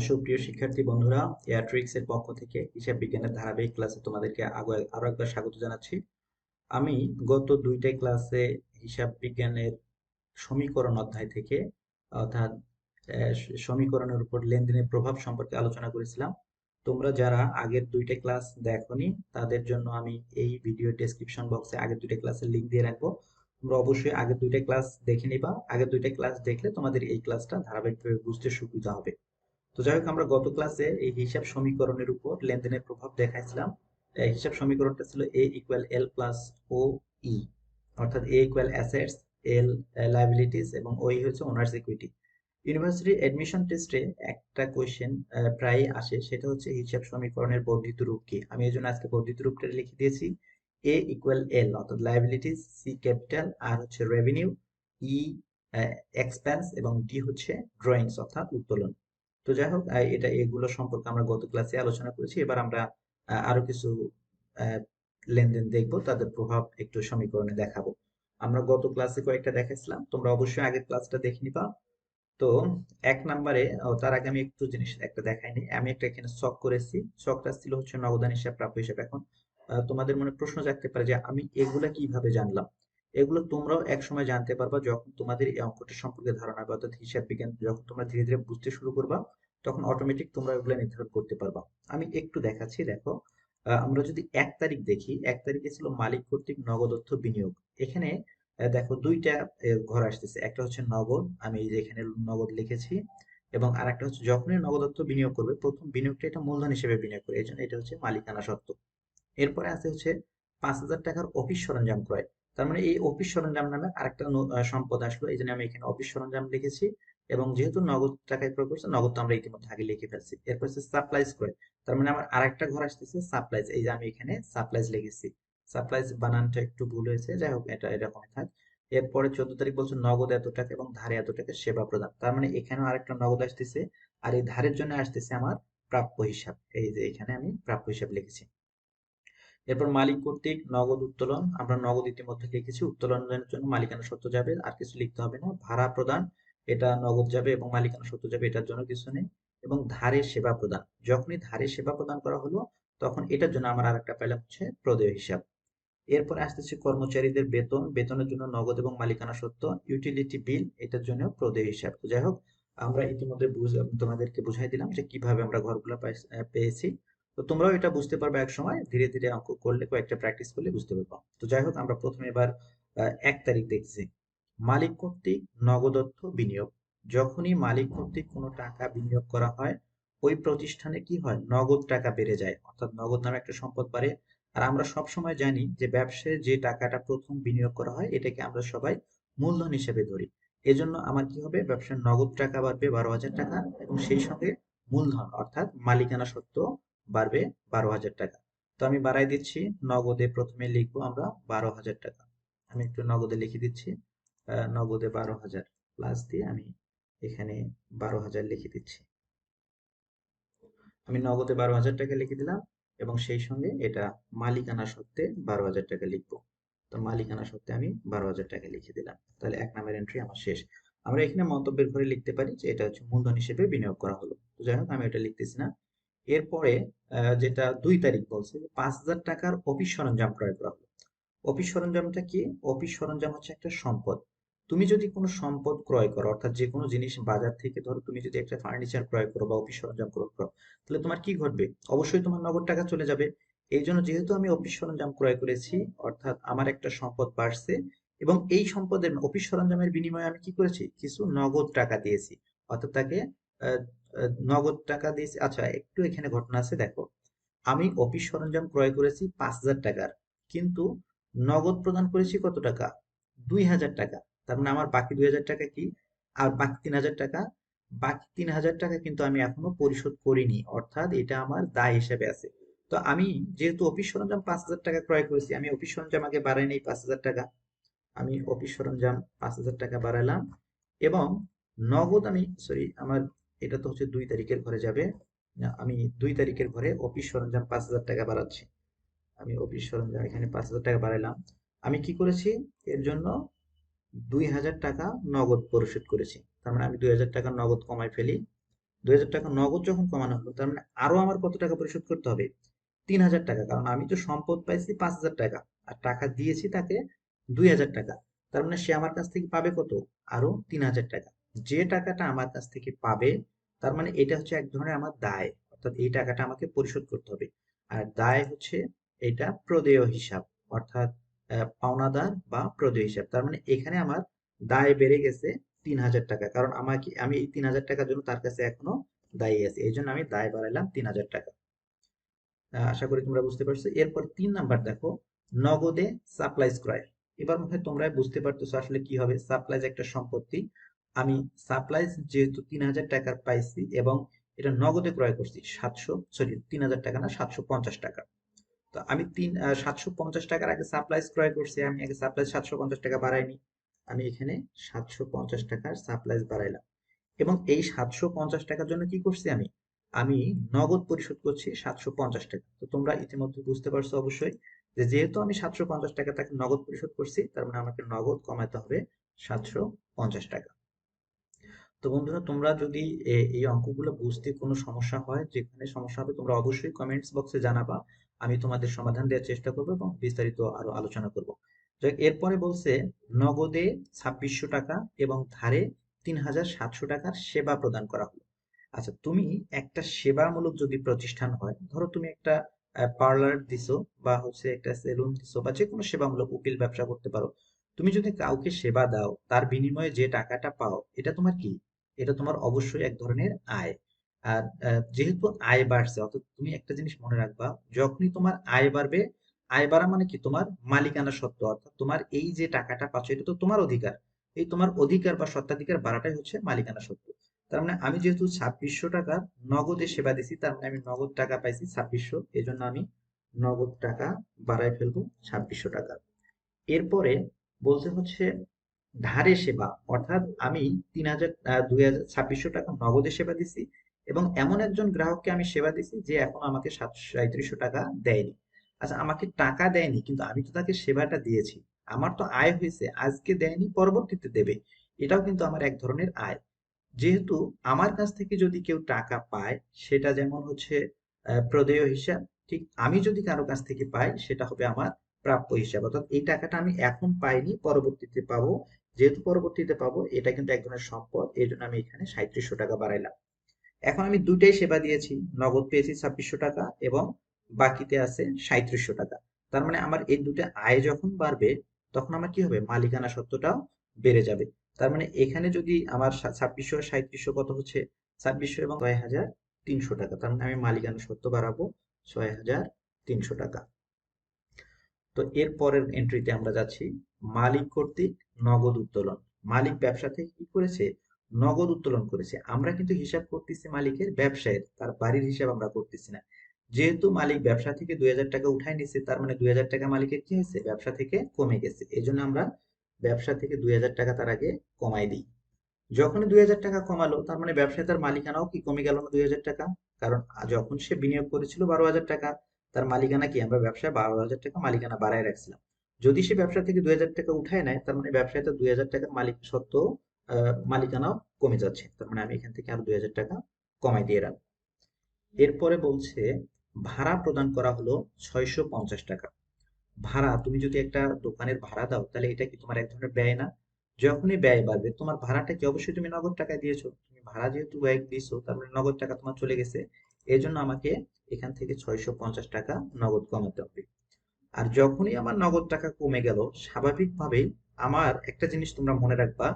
সুপ্রিয় শিক্ষার্থী বন্ধুরা, ar.tricks এর পক্ষ থেকে হিসাব বিজ্ঞানের ধারাবাহিক ক্লাসে তোমাদেরকে আরো একবার স্বাগত জানাচ্ছি। আমি গত দুইটাই ক্লাসে হিসাব বিজ্ঞানের সমীকরণ অধ্যায় থেকে অর্থাৎ সমীকরণের উপর লেনদেনের প্রভাব সম্পর্কে আলোচনা করেছিলাম। তোমরা যারা আগের দুইটা ক্লাস দেখোনি তাদের জন্য আমি এই ভিডিও ডেসক্রিপশন বক্সে আগের দুইটা ক্লাসের লিংক দিয়ে রাখবো। তোমরা অবশ্যই আগের দুইটা ক্লাস দেখে নিবা। আগের দুইটা ক্লাস দেখলে তোমাদের এই ক্লাসটা ধারাবাহিকভাবে বুঝতে সুবিধা হবে। তো যাই হোক, আমরা গত ক্লাসে এই হিসাব সমীকরণের উপর লেনদেনের প্রভাব দেখাইছিলাম। হিসাব সমীকরণটা ছিল এ ইকুয়াল এল প্লাস ও ই, অর্থাৎ এ ইকুয়াল অ্যাসেটস, এল লায়াবিলিটিস এবং ওই হচ্ছে ওনার্স ইকুইটি। ইউনিভার্সিটি অ্যাডমিশন টেস্টে একটা কোয়েশ্চেন প্রায়ই আসে, সেটা হচ্ছে হিসাব সমীকরণের বর্ধিত রূপ কি। আমি এই জন্য আজকে বর্ধিত রূপটা লিখে দিয়েছি। এ ইকুয়াল এল অর্থাৎ লায়াবিলিটিস, সি ক্যাপিটাল, আর হচ্ছে রেভিনিউ, ই এক্সপেন্স এবং ডি হচ্ছে ড্রয়িংস অর্থাৎ উত্তোলন। তো যাই হোক, এগুলো সম্পর্কে আমরা গত ক্লাসে আলোচনা করেছি। এবার আমরা আরো কিছু আহ, লেনদেন দেখবো, তাদের প্রভাব একটু সমীকরণে দেখাবো। আমরা গত ক্লাসে কয়েকটা দেখাইছিলাম, তোমরা অবশ্যই আগের ক্লাসটা দেখে নিবা। তো এক নম্বরে, তার আগে আমি একটু জিনিস একটা দেখাইনি। আমি একটা এখানে ছক করেছি, ছকটা ছিল হচ্ছে নগদান হিসাব, প্রাপ্য হিসাব। এখন তোমাদের মনে প্রশ্ন জাগতে পারে যে আমি এগুলা কিভাবে জানলাম। এগুলো তোমরাও এক সময় জানতে পারবা যখন তোমাদের এই অঙ্কটা সম্পর্কে ধারণা হবে, অর্থাৎ হিসাব বিজ্ঞান যখন তোমরা ধীরে ধীরে বুঝতে শুরু করবা তখন অটোমেটিক তোমরা এগুলো নির্ধারণ করতে পারবা। আমি একটু দেখাচ্ছি, দেখো। আমরা যদি 1 তারিখ দেখি, 1 তারিখে ছিল মালিক কর্তৃক নগদ অর্থ বিনিয়োগ। এখানে দেখো দুইটা ঘর আসতেছে, একটা হচ্ছে নগদ, আমি এই যে এখানে নগদ লিখেছি, এবং আরেকটা হচ্ছে যখনই নগদ অর্থ বিনিয়োগ করবে প্রথম বিনিয়োগটা এটা মূলধন হিসেবে বিনিয়োগ করে, এই জন্য এটা হচ্ছে মালিকানা সত্ত্ব। এরপরে আছে হচ্ছে 5,000 টাকার অফিস সরঞ্জাম ক্রয়। তার মানে এই অফিস সরঞ্জাম নামে আরেকটা সম্পদ আসলো, এই জন্য আমি এখানে অফিস সরঞ্জাম লিখেছি। এবং যেহেতু নগদ টাকায় ক্রয় করছে, নগদ তো আমরা ইতিমধ্যে আগে লিখে ফেলছি। এরপর হচ্ছে সাপ্লাইজ ক্রয়, তার মানে আমার আরেকটা ঘর আসতেছে সাপ্লাইজ, এই যে আমি এখানে সাপ্লাইজ লিখেছি। সাপ্লাইজ বানানটা একটু ভুল হয়েছে, যাই হোক এটা এরকম থাক। এরপরে 14 তারিখ বলছে নগদ এত টাকা এবং ধারে এত টাকা সেবা প্রদান, তার মানে এখানেও আরেকটা নগদ আসতেছে। আর এই ধারের জন্য আসতেছে আমার প্রাপ্য হিসাব, এই যে এখানে আমি প্রাপ্য হিসাব লিখেছি। এরপর মালিক কর্তৃক নগদ উত্তোলন, আমরা নগদ ইতিমধ্যে লিখেছি, উত্তোলনের জন্য মালিকানা সত্ত্ব যাবে, আর কিছু লিখতে হবে না। ভাড়া প্রদান, এটা নগদ যাবে এবং মালিকানা সত্ত্ব যাবে, এটার জন্য কিছু নেই। এবং ধারে সেবা প্রদান, যখনই ধারে সেবা প্রদান করা হলো তখন এটার জন্য আমার আরেকটা পেলাম হচ্ছে প্রদেয় হিসাব। এরপরে আসতেছে কর্মচারীদের বেতন, বেতনের জন্য নগদ এবং মালিকানা সত্ত্ব। ইউটিলিটি বিল, এটার জন্য প্রদেয় হিসাব। তো যাই হোক, আমরা ইতিমধ্যে তোমাদেরকে বুঝাই দিলাম যে কিভাবে আমরা ঘরগুলো পেয়েছি। তো তোমরাও এটা বুঝতে পারবে এক সময়, ধীরে ধীরে অঙ্ক করলে, কয়েকটা প্র্যাকটিস করলে বুঝতে পারবো। তো যাই হোক, আমরা প্রথমে এবার 1 তারিখ দেখছি। মালিক কর্তৃক নগদ অর্থ বিনিয়োগ, যখনই মালিক কর্তৃক কোনো টাকা বিনিয়োগ করা হয় ওই প্রতিষ্ঠানে কি হয়, নগদ টাকা বেড়ে যায়, অর্থাৎ নগদ নামে একটা সম্পদ বাড়ে। আর আমরা সব সময় জানি যে ব্যবসায় যে টাকাটা প্রথম বিনিয়োগ করা হয় এটাকে আমরা সবাই মূলধন হিসেবে ধরি। এজন্য আমার কি হবে, ব্যবসার নগদ টাকা বাড়বে 12,000 টাকা, এবং সেই সঙ্গে মূলধন অর্থাৎ মালিকানা সত্ত্ব বাড়বে 12,000 টাকা। তো আমি বাড়াই দিচ্ছি, নগদে প্রথমে লিখবো আমরা 12,000 টাকা। আমি একটু নগদে লিখে দিচ্ছি, নগদে 12,000 প্লাস দিয়ে আমি এখানে 12,000 লিখে দিচ্ছি। আমি নগদে 12,000 টাকা লিখে দিলাম, এবং সেই সঙ্গে এটা মালিকানা সত্ত্বে 12,000 টাকা লিখবো। তো মালিকানা সত্ত্বে আমি 12,000 টাকা লিখে দিলাম, তাহলে 1 নম্বর এন্ট্রি আমার শেষ। আমরা এখানে মন্তব্যের ঘরে লিখতে পারি যে এটা হচ্ছে মূলধন হিসেবে বিনিয়োগ করা হলো। তো যাই হোক, আমি এটা লিখতেছি না। এরপরে যেটা 2 তারিখ বলছে যে 5,000 টাকার অফিস সরঞ্জাম ক্রয় করা হলো। অফিস সরঞ্জামটা কি? অফিস সরঞ্জাম হচ্ছে একটা সম্পদ। তুমি যদি কোনো সম্পদ ক্রয় করো, অর্থাৎ যে কোনো জিনিস বাজার থেকে, ধরো তুমি যদি একটা ফার্নিচার ক্রয় করো বা অফিস সরঞ্জাম ক্রয় করো, তাহলে তোমার কি ঘটবে? অবশ্যই তোমার নগদ টাকা চলে যাবে। এই জন্য যেহেতু আমি অফিস সরঞ্জাম ক্রয় করেছি, অর্থাৎ আমার একটা সম্পদ বাড়ছে, এবং এই সম্পদের অফিস সরঞ্জামের বিনিময়ে আমি কি করেছি, কিছু নগদ টাকা দিয়েছি, অর্থাৎ তাকে আহ, নগদ টাকা দিয়েছি। আচ্ছা, একটু এখানে ঘটনা আছে, দেখো। আমি অফিস সরঞ্জাম ক্রয় করেছি 5,000 টাকার, কিন্তু নগদ প্রদান করেছি কত টাকা, 2,000 টাকা। তার মানে আমার বাকি 2,000 টাকা কি, আর বাকি 3,000 টাকা, বাকি 3,000 টাকা কিন্তু আমি এখনো পরিশোধ করিনি, অর্থাৎ এটা আমার দায় হিসেবে আছে। তো আমি যেহেতু অফিস সরঞ্জাম 5,000 টাকা ক্রয় করেছি, আমি অফিস সরঞ্জাম আগে বাড়াই নেই 5,000 টাকা। আমি অফিস সরঞ্জাম 5,000 টাকা বাড়ালাম, এবং নগদ আমি, সরি, আমার এটা তো হচ্ছে 2 তারিখের ঘরে যাবে না, আমি 2 তারিখের ঘরে অফিস সরঞ্জাম 5,000 টাকা বাড়াচ্ছি। আমি অফিস সরঞ্জাম এখানে 5,000 টাকা বাড়াইলাম। আমি কি করেছি, এর জন্য 2,000 টাকা নগদ পরিশোধ করেছি। তার মানে আমি 2,000 টাকা নগদ কমাই ফেলি, 2,000 টাকা নগদ যখন কমানো হলো, তার মানে আরো আমার কত টাকা পরিশোধ করতে হবে? 3,000 টাকা। কারণ আমি তো সম্পদ পাইছি 5,000 টাকা, আর টাকা দিয়েছি তাকে 2,000 টাকা। তার মানে সে আমার কাছ থেকে পাবে কত? আরো 3,000 টাকা। যে টাকাটা আমার কাছ থেকে পাবে, তার মানে এটা হচ্ছে এক ধরনের আমার দায়, অর্থাৎ এই টাকাটা আমাকে পরিশোধ করতে হবে। আর দায় হচ্ছে এটা প্রদেয় হিসাব, অর্থাৎ পাওনাদার বা প্রদেয় হিসাব। তার মানে এখানে আমার দায় বেড়ে গেছে 3,000 টাকা, কারণ আমি এই 3,000 টাকার জন্য তার কাছে এখনো দায়ী আছি, এই জন্য আমি দায় বাড়াইলাম 3,000 টাকা। আশা করি তোমরা বুঝতে পারছো। এরপর 3 নাম্বার দেখো, নগদে সাপ্লাইজ ক্রয়। এবার মনে হয় তোমরা বুঝতে পারতেছো আসলে কি হবে। সাপ্লাইজ একটা সম্পত্তি, আমি সাপ্লাইজ যেহেতু 3,000 টাকার পাইছি এবং এটা নগদে ক্রয় করছি 3,000 টাকা না, 750 টাকা। তো আমি 750 টাকার আগে সাপ্লাইজ ক্রয় করছি, আমি আগে সাপ্লাইজ 750 টাকা বাড়াইনি, আমি এখানে 750 টাকার সাপ্লাইজ বাড়াইলাম। এবং এই 750 টাকার জন্য কি করছি আমি? আমি নগদ পরিশোধ করছি 750 টাকা। তো তোমরা ইতিমধ্যে বুঝতে পারছো অবশ্যই যে যেহেতু আমি 750 টাকা তাকে নগদ পরিশোধ করছি, তার মানে আমাকে নগদ কমাতে হবে 750 টাকা। তো বন্ধুরা, তোমরা যদি এই অঙ্কগুলো বুঝতে কোনো সমস্যা হয়, যেখানে সমস্যা হবে তোমরা অবশ্যই কমেন্টস বক্সে জানাবা, আমি তোমাদের সমাধান দেওয়ার চেষ্টা করবো এবং বিস্তারিত আরো আলোচনা করব। এরপরে বলছে নগদে 2,600 টাকা এবং ধারে 3,700 টাকার সেবা প্রদান করা হলো। আচ্ছা, তুমি একটা সেবামূলক যদি প্রতিষ্ঠান হয়, ধরো তুমি একটা পার্লার দিছো বা হচ্ছে একটা সেলুন দিছো বা যে কোনো সেবামূলক উকিল ব্যবসা করতে পারো। তুমি যদি কাউকে সেবা দাও, তার বিনিময়ে যে টাকাটা পাও, এটা তোমার কি? এটা তোমার অবশ্যই এক ধরনের আয়। আর যেহেতু আয় বাড়ছে, অর্থাৎ তুমি একটা জিনিস মনে রাখবা, যখনই তোমার আয় বাড়বে, আয় বাড়া মানে কি? তোমার মালিকানা সত্ত্ব, অর্থাৎ তোমার এই যে টাকাটা পাচ্ছ এটা তো তোমার অধিকার। এই তোমার অধিকার বা স্বত্বাধিকার বাড়াটাই হচ্ছে মালিকানা সত্ত্ব। তার মানে আমি যেহেতু 2,600 টাকা নগদে সেবা দিছি, তার মানে আমি নগদ টাকা পাইছি 2,600, এই জন্য আমি নগদ টাকা বাড়ায় ফেলবো 2,600 টাকা। এরপরে বলতে হচ্ছে ধারে সেবা, অর্থাৎ আমি 2,600 টাকা নগদে সেবা দিছি এবং এমন একজন গ্রাহককে আমি সেবা দিছি যে এখন আমাকে 3,700 টাকা দেয়নি। আচ্ছা, আমাকে টাকা দেয়নি কিন্তু আমি তো তাকে সেবাটা দিয়েছি, আমার তো আয় হয়েছে। আজকে দেয়নি, পরবর্তীতে দেবে, এটাও কিন্তু আমার এক ধরনের আয়। যেহেতু আমার কাছ থেকে যদি কেউ টাকা পায়, সেটা যেমন হচ্ছে প্রদেয় হিসাব, ঠিক আমি যদি কারো কাছ থেকে পাই সেটা হবে আমার প্রাপ্য হিসাব। অর্থাৎ এই টাকাটা আমি এখন পাইনি, পরবর্তীতে পাবো। যেহেতু পরবর্তীতে পাবো, এটা কিন্তু এক ধরনের সম্পদ, এই জন্য আমি এখানে 3,700 টাকা বাড়াইলাম। এখন আমি দুইটাই সেবা দিয়েছি, নগদ পেয়েছি 2,600 টাকা এবং বাকিতে আছে 3,700 টাকা। তার মানে আমার এই দুটো আয় যখন বাড়বে, তখন আমার কি হবে? মালিকানা সত্ত্বটাও বেড়ে যাবে। তার মানে এখানে যদি আমার 2,600 আর 3,700 কত হচ্ছে? 2,600 এবং 6,300 টাকা। তার মানে আমি মালিকানা সত্ত্ব বাড়াবো 6,300 টাকা। তো এর পরের এন্ট্রিতে আমরা যাচ্ছি, মালিক কর্তৃক নগদ উত্তোলন। মালিক ব্যবসা থেকে কি করেছে? নগদ উত্তোলন করেছে। আমরা কিন্তু হিসাব করতেছি মালিকের ব্যবসায়ের, তার বাড়ির হিসাব আমরা করতেছি না। যেহেতু মালিক ব্যবসা থেকে 2,000 টাকা উঠায় নিছে, তার মানে 2,000 টাকা মালিকের কি হয়েছে? ব্যবসা থেকে কমে গেছে। এই জন্য আমরা ব্যবসা থেকে 2,000 টাকা তার আগে কমাই দিই। যখনই 2,000 টাকা কমালো, তার মানে ব্যবসায় তার মালিকানাও কি কমে গেল না 2,000 টাকা? কারণ যখন সে বিনিয়োগ করেছিল 12,000 টাকা, তার মালিকানা কি? আমরা ব্যবসায় 12,000 টাকা মালিকানা বাড়ায় রাখছিলাম। যদি সে ব্যবসা থেকে 2,000 টাকা উঠায় নেয়, তার মানে ব্যবসায় তো 2,000 টাকার মালিক সত্ত্বেও মালিকানাও কমে যাচ্ছে। তার মানে আমি এখান থেকে আরো 2,000 টাকা কমাই দিয়ে রাখবো। এরপরে বলছে ভাড়া প্রদান করা হলো 650 টাকা। ভাড়া, তুমি যদি একটা দোকানের ভাড়া দাও, তাহলে এটা কি তোমার এক ধরনের ব্যয় না? যখনই ব্যয় বাড়বে, তোমার ভাড়াটা কি? অবশ্যই তুমি নগদ টাকা দিয়েছো, তুমি ভাড়া যেহেতু ব্যয় দিয়েছো, তার মানে নগদ টাকা তোমার চলে গেছে। এই জন্য আমাকে এখান থেকে 650 টাকা নগদ কমাতে হবে। আর যখনই আমার নগদ টাকা কমে গেল, স্বাভাবিকভাবেই আমার একটা জিনিস তোমরা মনে রাখবা,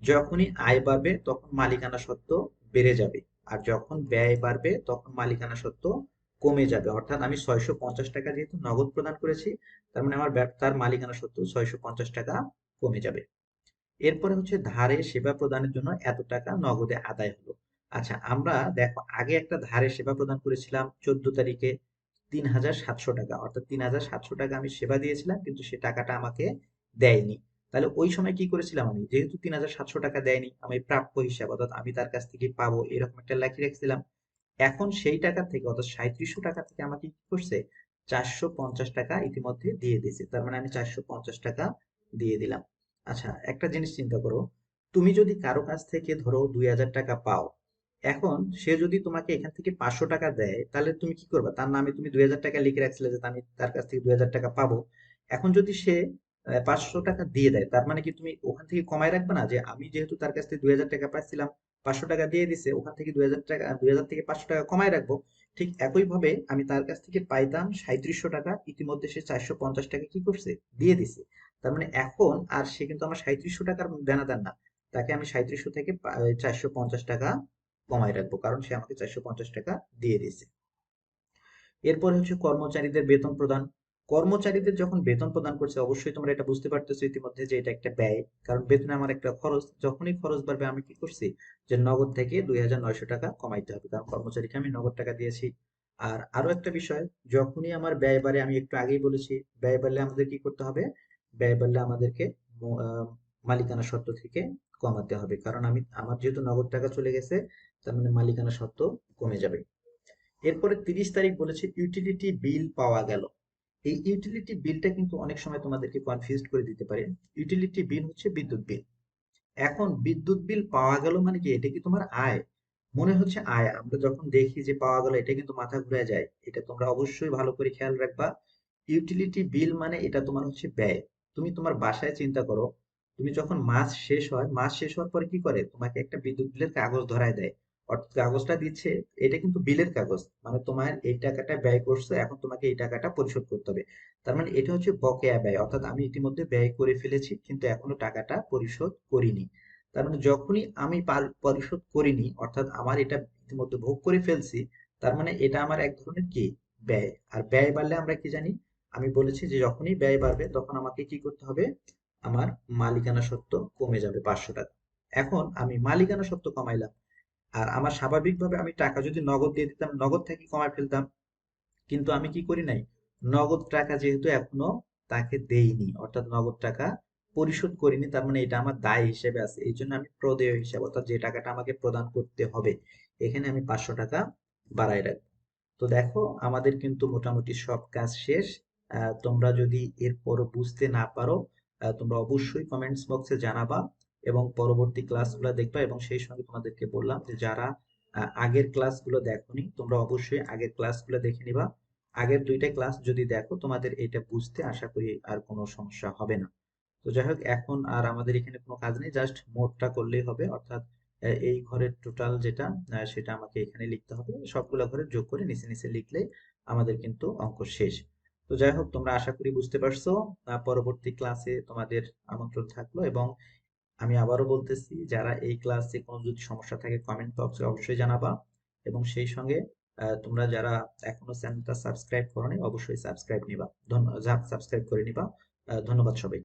যখনই আয় বাড়বে তখন মালিকানা সত্ত্ব বেড়ে যাবে, আর যখন ব্যয় বাড়বে তখন মালিকানা সত্ত্ব কমে যাবে। অর্থাৎ আমি 650 টাকা যেহেতু নগদ প্রদান করেছি, তার মানে আমার তার মালিকানা সত্ত্ব 650 টাকা কমে যাবে। এরপরে হচ্ছে ধারে সেবা প্রদানের জন্য এত টাকা নগদে আদায় হলো। আচ্ছা, আমরা দেখো আগে একটা ধারে সেবা প্রদান করেছিলাম 14 তারিখে 3,700 টাকা, অর্থাৎ 3,700 টাকা আমি সেবা দিয়েছিলাম কিন্তু সে টাকাটা আমাকে দেয়নি। তাহলে ওই সময় কি করেছিলাম? আমি যেহেতু 3,700 টাকা দেয়নি, আমি প্রাপ্য হিসাব, অর্থাৎ আমি তার কাছ থেকে পাবো, এরকম একটা লেখি রাখছিলাম। এখন সেই টাকা থেকে, অর্থাৎ 3,700 টাকা থেকে আমাকে কি করছে? 450 টাকা ইতিমধ্যে দিয়ে দিয়েছে। তার মানে আমি 450 টাকা দিয়ে দিলাম। আচ্ছা, একটা জিনিস চিন্তা করো, তুমি যদি কারো কাছ থেকে ধরো 2,000 টাকা পাও এখন সে যদি তোমাকে এখান থেকে 500 টাকা দেয়, তাহলে তুমি কি করবা? তার নামে তুমি 2000 টাকা লিখে রাখছিলে যে আমি তার কাছ থেকে 2000 টাকা পাবো। এখন যদি সে 500 টাকা দিয়ে দেয়, তার মানে কি তুমি ওখান থেকে কমায় রাখবে না? যে আমি যেহেতু তার কাছ থেকে 2000 টাকা পাচ্ছিলাম, 500 টাকা দিয়ে দিছে, ওখান থেকে 2000 টাকা, 2000 থেকে 500 টাকা কমায় রাখবো। ঠিক একই ভাবে আমি তার কাছ থেকে পাইতাম 3700 টাকা, ইতিমধ্যে সে 450 টাকা কি করছে, দিয়ে দিছে। তার মানে এখন আর সে কিন্তু আমার 3700 টাকার দেনাদার না, তাকে আমি 3700 থেকে 450 টাকা কমায় রাখবো, কারণ সে আমাকে 450 টাকা দিয়ে দিয়েছে। এরপর হচ্ছে কর্মচারীদের বেতন প্রদান। কর্মচারীদের যখন বেতন প্রদান করছে, অবশ্যই তোমরা এটা বুঝতে পারতেছো ইতিমধ্যে যে এটা একটা ব্যয়, কারণ বেতনে আমার একটা খরচ। যখনই খরচ বাড়বে আমি কি করছি, যে নগদ থেকে 2900 টাকা কমাইতে হবে, কারণ কর্মচারীকে আমি নগদ টাকা দিয়েছি। আর আরো একটা বিষয়, যখনই আমার ব্যয় বাড়ে, আমি একটু আগেই বলেছি, ব্যয় বাড়লে আমাদের কি করতে হবে? ব্যয় বাড়লে আমাদেরকে মালিকানা সত্ত্ব থেকে কমাতে হবে, কারণ আমার যেহেতু নগদ টাকা চলে গেছে, তার মানে মালিকানা সত্ত্ব কমে যাবে। এরপরে 30 তারিখ বলেছে ইউটিলিটি বিল পাওয়া গেল। এই ইউটিলিটি বিলটা কিন্তু অনেক সময় তোমাদেরকে কনফিউজ করে দিতে পারে। ইউটিলিটি বিল হচ্ছে বিদ্যুৎ বিল। এখন বিদ্যুৎ বিল পাওয়া গেল মানে কি, এটা কি তোমার আয়? মনে হচ্ছে আয়। আমরা যখন দেখি যে পাওয়া গেল, এটা কিন্তু মাথা ঘুরে যায়। এটা তোমরা অবশ্যই ভালো করে খেয়াল রাখবা। ইউটিলিটি বিল মানে এটা তোমার হচ্ছে ব্যয়। তুমি তোমার বাসায় চিন্তা করো, তুমি যখন মাস শেষ হয়, মাস শেষ হওয়ার পরে কি করে, তোমাকে একটা বিদ্যুৎ বিলের কাগজ ধরায় দেয়। অর্থাৎ কাগজটা দিচ্ছে, এটা কিন্তু বিলের কাগজ, মানে তোমার এই টাকাটা ব্যয় করছো, এখন তোমাকে এই টাকাটা পরিশোধ করতে হবে। তার মানে এটা হচ্ছে বকেয়া ব্যয়, অর্থাৎ আমি ইতিমধ্যে ব্যয় করে ফেলেছি কিন্তু এখনো টাকাটা পরিশোধ করিনি। তার মানে যখনই আমি পরিশোধ করিনি, অর্থাৎ আমার এটা ইতিমধ্যে ভোগ করে ফেলছি, তার মানে এটা আমার এক ধরনের কি, ব্যয়। আর ব্যয় বাড়লে আমরা কি জানি, আমি বলেছি যে যখনই ব্যয় বাড়বে তখন আমাকে কি করতে হবে, আমার মালিকানা সত্ত্ব কমে যাবে 500 টাকা। এখন আমি মালিকানা সত্ত্ব কমাইলাম, আর আমার স্বাভাবিকভাবে আমি টাকা যদি নগদ দিয়ে দিতাম, নগদ থেকে কমায় ফেলতাম। কিন্তু আমি কি করি নাই, নগদ টাকা যেহেতু এখনো তাকে দেইনি, অর্থাৎ নগদ টাকা পরিশোধ করিনি, তার মানে এটা আমার দায় হিসেবে আছে। এই জন্য আমি প্রদেয় হিসাবে, অর্থাৎ যে টাকাটা আমাকে প্রদান করতে হবে, এখানে আমি 500 টাকা বাড়ায় রাখবো। তো দেখো, আমাদের কিন্তু মোটামুটি সব কাজ শেষ। তোমরা যদি এরপরও বুঝতে না পারো, তোমরা অবশ্যই কমেন্টস বক্সে জানাবা, এবং পরবর্তী ক্লাসগুলো দেখবা। এবং সেই সঙ্গে তোমাদেরকে বললাম যে যারা আগের ক্লাসগুলো দেখোনি, তোমরা অবশ্যই আগের ক্লাসগুলো দেখে নিবা। আগের 2টা ক্লাস যদি দেখো, তোমাদের এটা বুঝতে আশা করি আর কোনো সমস্যা হবে না। তো যাই হোক, এখন আর আমাদের এখানে কোনো কাজ নেই, জাস্ট মোডটা করলেই হবে। অর্থাৎ এই ঘরের টোটাল যেটা, সেটা আমাকে এখানে লিখতে হবে, সবগুলো ঘরে যোগ করে নিচে নিচে লিখলেই আমাদের কিন্তু অঙ্ক শেষ। তো যাই হোক, তোমরা আশা করি বুঝতে পারছো। পরবর্তী ক্লাসে তোমাদের আমন্ত্রণ থাকলো। এবং আমি আবারও বলতেছি, যারা এই ক্লাসে কোনো যদি সমস্যা থাকে কমেন্ট বক্সে অবশ্যই জানাবা। এবং সেই সঙ্গে তোমরা যারা এখনো চ্যানেলটা সাবস্ক্রাইব করোনি, অবশ্যই সাবস্ক্রাইব করে নিবা। ধন্যবাদ সবাই।